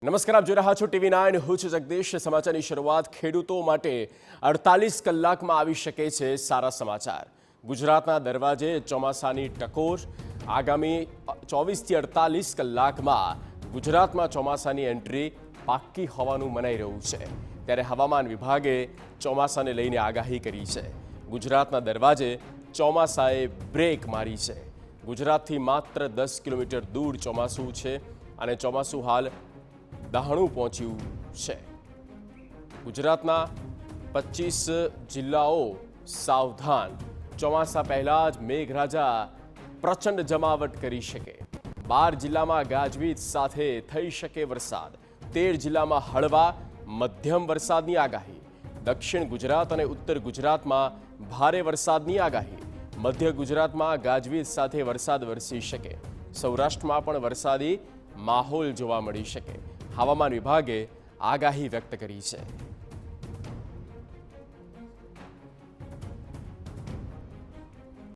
નમસ્કાર, આપ જોઈ રહ્યા છો TV9. હું છું જગદીશ. સમાચારની શરૂઆત ખેડૂતો માટે 48 કલાકમાં આવી શકે છે સારા સમાચાર. ગુજરાતના દરવાજે ચોમાસાની ટકોર. આગામી 24 થી 48 કલાકમાં ગુજરાતમાં ચોમાસાની એન્ટ્રી પાક્કી હોવાનું મનાઈ રહ્યું છે. ત્યારે હવામાન વિભાગે ચોમાસાને લઈને આગાહી કરી છે. ગુજરાતના દરવાજે ચોમાસાએ બ્રેક મારી છે. ગુજરાતથી માત્ર 10 કિલોમીટર દૂર ચોમાસું છે અને ચોમાસું હાલ દહાણું પહોંચ્યું છે. ગુજરાતના 25 જિલ્લાઓ સાવધાન. ચોમાસા પહેલા જ મેઘરાજા પ્રચંડ જમાવટ કરી શકે. 12 જિલ્લામાં ગાજવીજ સાથે થઈ શકે વરસાદ. 13 જિલ્લામાં હળવા મધ્યમ વરસાદની આગાહી. દક્ષિણ ગુજરાત અને ઉત્તર ગુજરાતમાં ભારે વરસાદની આગાહી. મધ્ય ગુજરાતમાં ગાજવીજ સાથે વરસાદ વરસી શકે. સૌરાષ્ટ્રમાં પણ વરસાદી માહોલ જોવા મળી શકે. હવામાન વિભાગે આગાહી વ્યક્ત કરી છે.